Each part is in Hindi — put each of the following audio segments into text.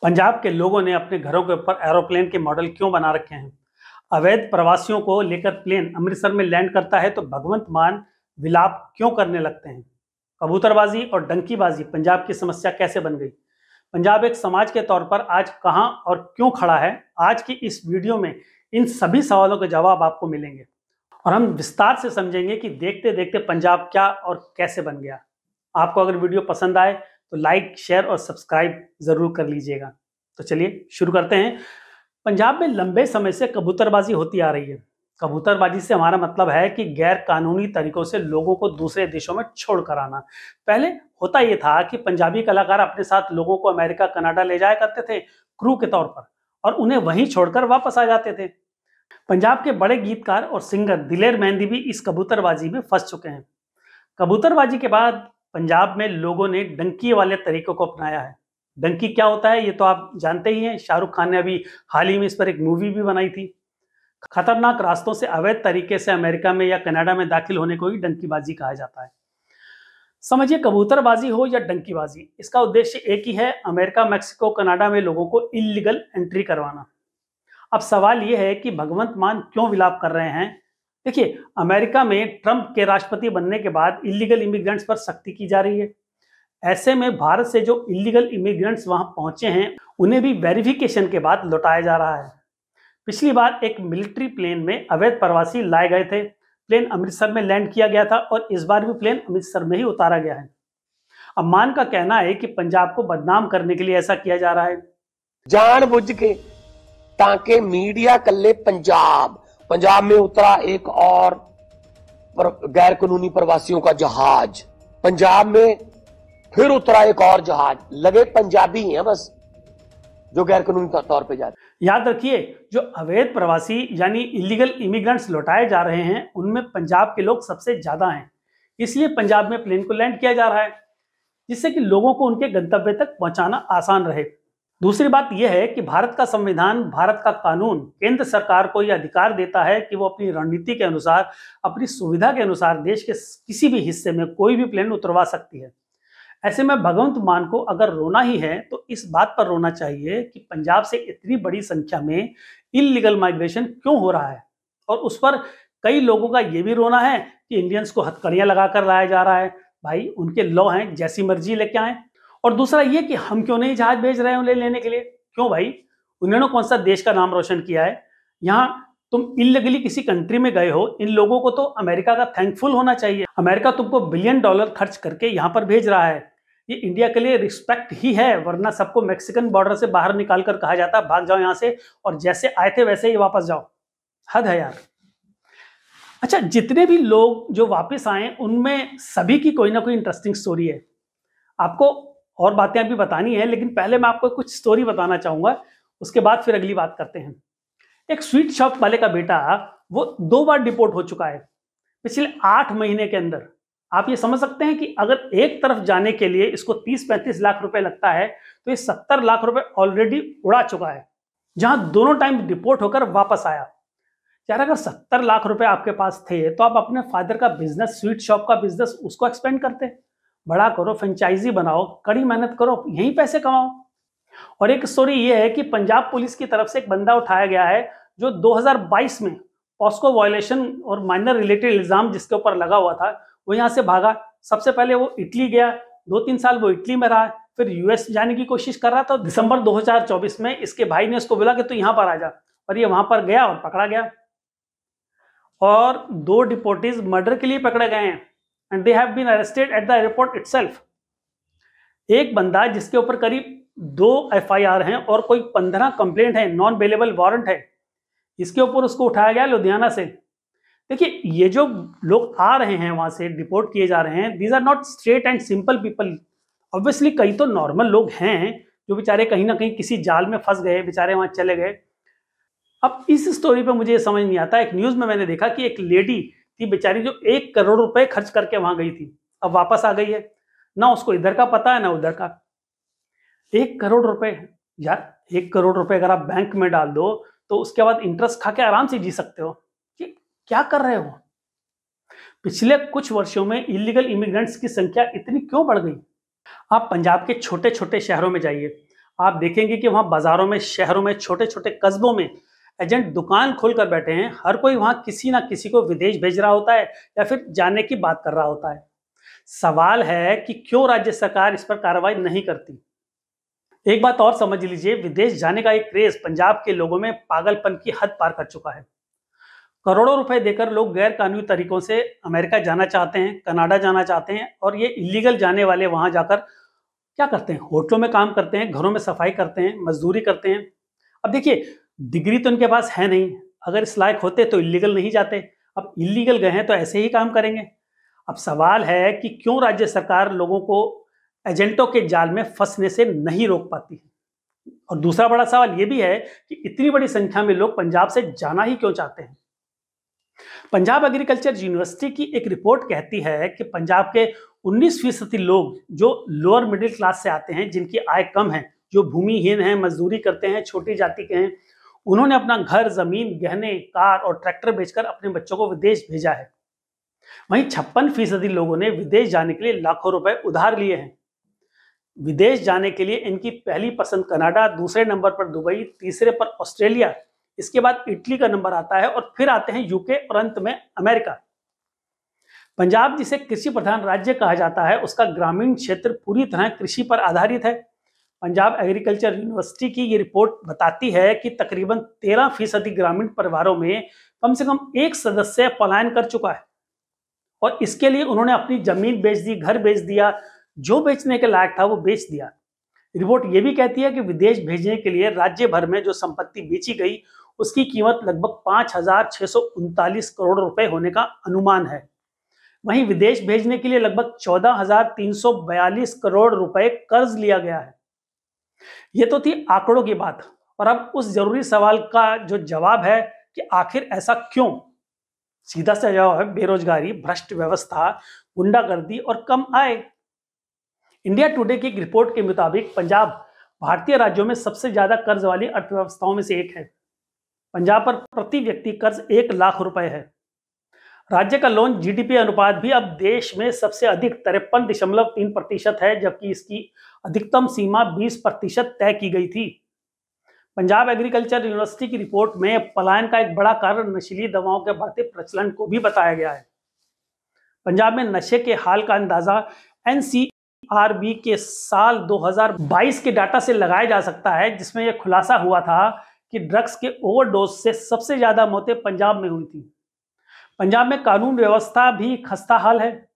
पंजाब के लोगों ने अपने घरों के ऊपर एरोप्लेन के मॉडल क्यों बना रखे हैं? अवैध प्रवासियों को लेकर प्लेन अमृतसर में लैंड करता है तो भगवंत मान विलाप क्यों करने लगते हैं? कबूतरबाजी और डंकीबाजी पंजाब की समस्या कैसे बन गई? पंजाब एक समाज के तौर पर आज कहां और क्यों खड़ा है? आज की इस वीडियो में इन सभी सवालों के जवाब आपको मिलेंगे और हम विस्तार से समझेंगे कि देखते देखते पंजाब क्या और कैसे बन गया। आपको अगर वीडियो पसंद आए तो लाइक, शेयर और सब्सक्राइब जरूर कर लीजिएगा। तो चलिए शुरू करते हैं। पंजाब में लंबे समय से कबूतरबाजी होती आ रही है। कबूतरबाजी से हमारा मतलब है कि गैर कानूनी तरीकों से लोगों को दूसरे देशों में छोड़ कर आना। पहले होता यह था कि पंजाबी कलाकार अपने साथ लोगों को अमेरिका, कनाडा ले जाया करते थे क्रू के तौर पर और उन्हें वहीं छोड़कर वापस आ जाते थे। पंजाब के बड़े गीतकार और सिंगर दिलेर मेहंदी भी इस कबूतरबाजी में फंस चुके हैं। कबूतरबाजी के बाद पंजाब में लोगों ने डंकी वाले तरीकों को अपनाया है। डंकी क्या होता है ये तो आप जानते ही हैं। शाहरुख खान ने अभी हाल ही में इस पर एक मूवी भी बनाई थी। खतरनाक रास्तों से अवैध तरीके से अमेरिका में या कनाडा में दाखिल होने को ही डंकीबाजी कहा जाता है। समझिए, कबूतरबाजी हो या डंकीबाजी, इसका उद्देश्य एक ही है, अमेरिका, मैक्सिको, कनाडा में लोगों को इलीगल एंट्री करवाना। अब सवाल यह है कि भगवंत मान क्यों विलाप कर रहे हैं? देखिए, अमेरिका में ट्रंप के राष्ट्रपति बनने के बाद इलीगल इमिग्रेंट्स पर सख्ती की जा रही है। ऐसे में भारत से जो इलीगल इमिग्रेंट्स वहां पहुंचे हैं उन्हें भी वेरिफिकेशन के बाद लौटाया जा रहा है। पिछली बार एक मिलिट्री प्लेन में अवैध प्रवासी लाए गए थे। प्लेन अमृतसर में लैंड किया गया था और इस बार भी प्लेन अमृतसर में ही उतारा गया है। अब मान का कहना है कि पंजाब को बदनाम करने के लिए ऐसा किया जा रहा है, जानबूझ के, ताकि मीडिया कल्ले पंजाब में उतरा एक और गैर कानूनी प्रवासियों का जहाज, पंजाब में फिर उतरा एक और जहाज, लगे पंजाबी हैं बस जो गैर कानूनी तौर पे जाते। याद रखिए, जो अवैध प्रवासी यानी इलीगल इमिग्रेंट्स लौटाए जा रहे हैं उनमें पंजाब के लोग सबसे ज्यादा हैं। इसलिए पंजाब में प्लेन को लैंड किया जा रहा है जिससे कि लोगों को उनके गंतव्य तक पहुंचाना आसान रहे। दूसरी बात यह है कि भारत का संविधान, भारत का कानून केंद्र सरकार को यह अधिकार देता है कि वो अपनी रणनीति के अनुसार, अपनी सुविधा के अनुसार देश के किसी भी हिस्से में कोई भी प्लेन उतरवा सकती है। ऐसे में भगवंत मान को अगर रोना ही है तो इस बात पर रोना चाहिए कि पंजाब से इतनी बड़ी संख्या में इलीगल माइग्रेशन क्यों हो रहा है। और उस पर कई लोगों का यह भी रोना है कि इंडियंस को हथकड़ियां लगाकर लाया जा रहा है। भाई, उनके लॉ हैं, जैसी मर्जी लेके आए। और दूसरा ये कि हम क्यों नहीं जहाज भेज रहे हैं उन्हें लेने के लिए? क्यों भाई? उन्होंने कौन सा देश का नाम रोशन किया है? यहाँ तुम इलीगली किसी कंट्री में गए हो, इन लोगों को तो अमेरिका का थैंकफुल होना चाहिए। अमेरिका तुमको $बिलियन खर्च करके यहाँ पर भेज रहा है। ये इंडिया के लिए रिस्पेक्ट ही है, वरना सबको मैक्सिकन बॉर्डर से बाहर निकाल कर कहा जाता भाग जाओ यहाँ से और जैसे आए थे वैसे ही वापस जाओ। हद है यार। अच्छा, जितने भी लोग जो वापस आए उनमें सभी की कोई ना कोई इंटरेस्टिंग स्टोरी है। आपको और बातें अभी बतानी है, लेकिन पहले मैं आपको कुछ स्टोरी बताना चाहूंगा, उसके बाद फिर अगली बात करते हैं। एक स्वीट शॉप वाले का बेटा वो 2 बार डिपोर्ट हो चुका है पिछले 8 महीने के अंदर। आप ये समझ सकते हैं कि अगर एक तरफ जाने के लिए इसको 30-35 लाख रुपए लगता है तो ये 70 लाख रुपए ऑलरेडी उड़ा चुका है, जहां दोनों टाइम डिपोर्ट होकर वापस आया। यार, अगर 70 लाख रुपए आपके पास थे तो आप अपने फादर का बिजनेस, स्वीट शॉप का बिजनेस, उसको एक्सपेंड करते, बड़ा करो, फ्रेंचाइजी बनाओ, कड़ी मेहनत करो, यहीं पैसे कमाओ। और एक स्टोरी ये है कि पंजाब पुलिस की तरफ से एक बंदा उठाया गया है जो 2022 में पॉस्को वायलेशन और माइनर रिलेटेड इल्जाम जिसके ऊपर लगा हुआ था, वो यहाँ से भागा। सबसे पहले वो इटली गया, 2-3 साल वो इटली में रहा, फिर यूएस जाने की कोशिश कर रहा था। दिसंबर 2024 में इसके भाई ने उसको बोला कि तू यहाँ पर आ जा, और ये वहां पर गया और पकड़ा गया। और 2 डिपोर्टीज मर्डर के लिए पकड़े गए हैं and they have been arrested at the airport itself. एक बंदा जिसके ऊपर करीब 2 एफआईआर हैं और कोई 15 कंप्लेंट है, नॉन बेलेबल वारंट है, इसके ऊपर उसको उठाया गया लुधियाना से। देखिए, ये जो लोग आ रहे हैं वहां से डिपोर्ट किए जा रहे हैं, these are not straight and simple people. Obviously कई तो नॉर्मल लोग हैं जो बेचारे कहीं ना कहीं किसी जाल में फंस गए, बेचारे वहां चले गए। अब इस स्टोरी पे मुझे समझ नहीं आता, एक न्यूज में मैंने देखा कि एक लेडी थी बेचारी जो 1 करोड़ रुपए खर्च करके वहां गई थी, अब वापस आ गई है। ना उसको इधर का पता है ना उधर का। 1 करोड़ रुपए, यार 1 करोड़ रुपए अगर आप बैंक में डाल दो तो उसके बाद इंटरेस्ट खा के आराम से जी सकते हो। कि क्या कर रहे हो? पिछले कुछ वर्षों में इलीगल इमिग्रेंट्स की संख्या इतनी क्यों बढ़ गई? आप पंजाब के छोटे छोटे शहरों में जाइए, आप देखेंगे कि वहां बाजारों में, शहरों में, छोटे छोटे कस्बों में एजेंट दुकान खोलकर बैठे हैं। हर कोई वहां किसी ना किसी को विदेश भेज रहा होता है या फिर जाने की बात कर रहा होता है। सवाल है कि क्यों राज्य सरकार इस पर कार्रवाई नहीं करती। एक बात और समझ लीजिए, विदेश जाने का एक क्रेज पंजाब के लोगों में पागलपन की हद पार कर चुका है। करोड़ों रुपए देकर लोग गैर कानूनी तरीकों से अमेरिका जाना चाहते हैं, कनाडा जाना चाहते हैं, और ये इलीगल जाने वाले वहां जाकर क्या करते हैं? होटलों में काम करते हैं, घरों में सफाई करते हैं, मजदूरी करते हैं। अब देखिए, डिग्री तो उनके पास है नहीं, अगर इस लायक होते तो इलीगल नहीं जाते। अब इलीगल गए हैं तो ऐसे ही काम करेंगे। अब सवाल है कि क्यों राज्य सरकार लोगों को एजेंटों के जाल में फंसने से नहीं रोक पाती है। और दूसरा बड़ा सवाल यह भी है कि इतनी बड़ी संख्या में लोग पंजाब से जाना ही क्यों चाहते हैं। पंजाब एग्रीकल्चर यूनिवर्सिटी की एक रिपोर्ट कहती है कि पंजाब के 19% लोग जो लोअर मिडिल क्लास से आते हैं, जिनकी आय कम है, जो भूमिहीन हैं, मजदूरी करते हैं, छोटी जाति के हैं, उन्होंने अपना घर, जमीन, गहने, कार और ट्रैक्टर बेचकर अपने बच्चों को विदेश भेजा है। वहीं 56% लोगों ने विदेश जाने के लिए लाखों रुपए उधार लिए हैं। विदेश जाने के लिए इनकी पहली पसंद कनाडा, दूसरे नंबर पर दुबई, तीसरे पर ऑस्ट्रेलिया, इसके बाद इटली का नंबर आता है और फिर आते हैं यूके और अंत में अमेरिका। पंजाब, जिसे कृषि प्रधान राज्य कहा जाता है, उसका ग्रामीण क्षेत्र पूरी तरह कृषि पर आधारित है। पंजाब एग्रीकल्चर यूनिवर्सिटी की ये रिपोर्ट बताती है कि तकरीबन 13% ग्रामीण परिवारों में कम से कम एक सदस्य पलायन कर चुका है और इसके लिए उन्होंने अपनी जमीन बेच दी, घर बेच दिया, जो बेचने के लायक था वो बेच दिया। रिपोर्ट ये भी कहती है कि विदेश भेजने के लिए राज्य भर में जो संपत्ति बेची गई उसकी कीमत लगभग 5,639 करोड़ रुपए होने का अनुमान है। वहीं विदेश भेजने के लिए लगभग 14,342 करोड़ रुपए कर्ज लिया गया है। ये तो थी आंकड़ों की बात, और अब उस जरूरी सवाल का जो जवाब है कि आखिर ऐसा क्यों। सीधा सा जवाब है बेरोजगारी, भ्रष्ट व्यवस्था, गुंडागर्दी और कम आय। इंडिया टुडे की एक रिपोर्ट के मुताबिक पंजाब भारतीय राज्यों में सबसे ज्यादा कर्ज वाली अर्थव्यवस्थाओं में से एक है। पंजाब पर प्रति व्यक्ति कर्ज 1 लाख रुपए है। राज्य का लोन जीडीपी अनुपात भी अब देश में सबसे अधिक 53.3% है, जबकि इसकी अधिकतम सीमा 20% तय की गई थी। पंजाब एग्रीकल्चर यूनिवर्सिटी की रिपोर्ट में पलायन का एक बड़ा कारण नशीली दवाओं के बढ़ते प्रचलन को भी बताया गया है। पंजाब में नशे के हाल का अंदाजा एनसीआरबी के साल 2022 के डाटा से लगाया जा सकता है, जिसमें यह खुलासा हुआ था कि ड्रग्स के ओवरडोज से सबसे ज्यादा मौतें पंजाब में हुई थी। पंजाब में कानून व्यवस्था भी खस्ता हाल है,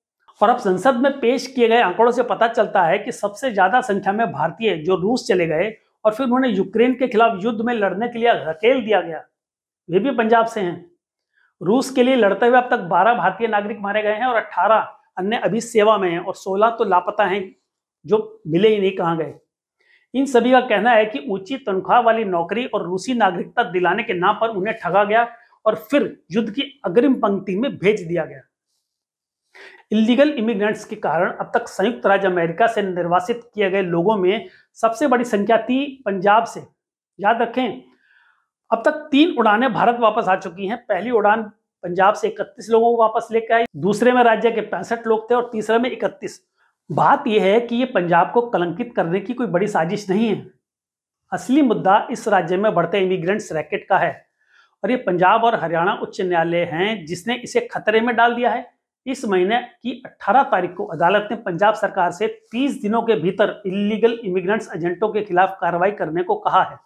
और अब संसद में पेश किए गए आंकड़ों से पता चलता है कि सबसे ज्यादा संख्या में भारतीय जो रूस चले गए और फिर उन्हें यूक्रेन के खिलाफ युद्ध में लड़ने के लिए धकेल दिया गया, वे भी पंजाब से हैं। रूस के लिए लड़ते हुए अब तक 12 भारतीय नागरिक मारे गए हैं और 18 अन्य अभी सेवा में हैं और 16 तो लापता हैं, जो मिले ही नहीं कहां गए। इन सभी का कहना है कि ऊंची तनख्वाह वाली नौकरी और रूसी नागरिकता दिलाने के नाम पर उन्हें ठगा गया और फिर युद्ध की अग्रिम पंक्ति में भेज दिया गया। इलीगल इमिग्रेंट्स के कारण अब तक संयुक्त राज्य अमेरिका से निर्वासित किए गए लोगों में सबसे बड़ी संख्या थी पंजाब से। याद रखें, अब तक 3 उड़ानें भारत वापस आ चुकी हैं। पहली उड़ान पंजाब से 31 लोगों को वापस लेकर आई, दूसरे में राज्य के 65 लोग थे और तीसरे में 31। बात यह है कि ये पंजाब को कलंकित करने की कोई बड़ी साजिश नहीं है। असली मुद्दा इस राज्य में बढ़ते इमिग्रेंट्स रैकेट का है, और ये पंजाब और हरियाणा उच्च न्यायालय हैं जिसने इसे खतरे में डाल दिया है। इस महीने की 18 तारीख को अदालत ने पंजाब सरकार से 30 दिनों के भीतर इलीगल इमिग्रेंट्स एजेंटों के खिलाफ कार्रवाई करने को कहा है।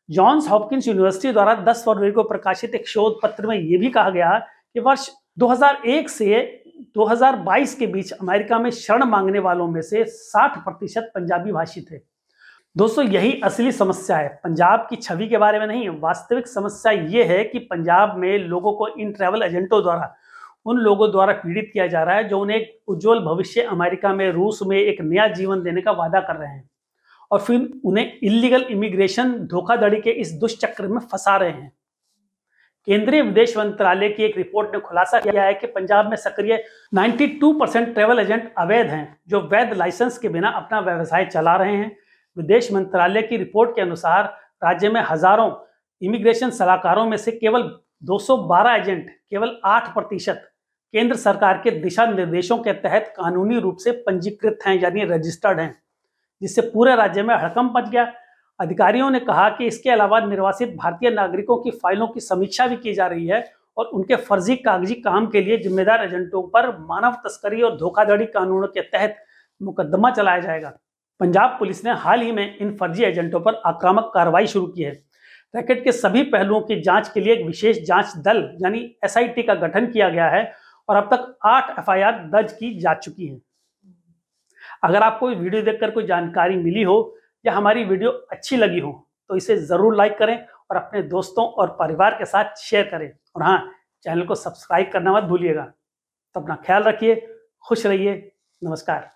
जॉन्स हॉपकिंस यूनिवर्सिटी द्वारा 10 फरवरी को प्रकाशित एक शोध पत्र में यह भी कहा गया कि वर्ष 2001 से 2022 के बीच अमेरिका में शरण मांगने वालों में से 60% पंजाबी भाषी थे। दोस्तों, यही असली समस्या है, पंजाब की छवि के बारे में नहीं। वास्तविक समस्या ये है कि पंजाब में लोगों को इन ट्रैवल एजेंटों द्वारा उन लोगों द्वारा पीड़ित किया जा रहा है जो उन्हें एक उज्जवल भविष्य अमेरिका में, रूस में एक नया जीवन देने का वादा कर रहे हैं और फिर उन्हें इलीगल इमिग्रेशन धोखाधड़ी के इस दुष्चक्र में फंसा रहे हैं। केंद्रीय विदेश मंत्रालय की एक रिपोर्ट ने खुलासा किया है कि पंजाब में सक्रिय 92% ट्रैवल एजेंट अवैध हैं, जो वैध लाइसेंस के बिना अपना व्यवसाय चला रहे हैं। विदेश मंत्रालय की रिपोर्ट के अनुसार राज्य में हजारों इमिग्रेशन सलाहकारों में से केवल 212 एजेंट, केवल 8% केंद्र सरकार के दिशा निर्देशों के तहत कानूनी रूप से पंजीकृत हैं, यानी रजिस्टर्ड हैं, जिससे पूरे राज्य में हड़कंप मच गया। अधिकारियों ने कहा कि इसके अलावा निर्वासित भारतीय नागरिकों की फाइलों की समीक्षा भी की जा रही है और उनके फर्जी कागजी काम के लिए जिम्मेदार एजेंटों पर मानव तस्करी और धोखाधड़ी कानूनों के तहत मुकदमा चलाया जाएगा। पंजाब पुलिस ने हाल ही में इन फर्जी एजेंटों पर आक्रामक कार्रवाई शुरू की है। रैकेट के सभी पहलुओं की जांच के लिए एक विशेष जांच दल यानी SIT का गठन किया गया है और अब तक 8 FIR दर्ज की जा चुकी हैं। अगर आपको वीडियो देखकर कोई जानकारी मिली हो या हमारी वीडियो अच्छी लगी हो तो इसे जरूर लाइक करें और अपने दोस्तों और परिवार के साथ शेयर करें और हाँ, चैनल को सब्सक्राइब करना मत भूलिएगा। तो अपना ख्याल रखिए, खुश रहिए, नमस्कार।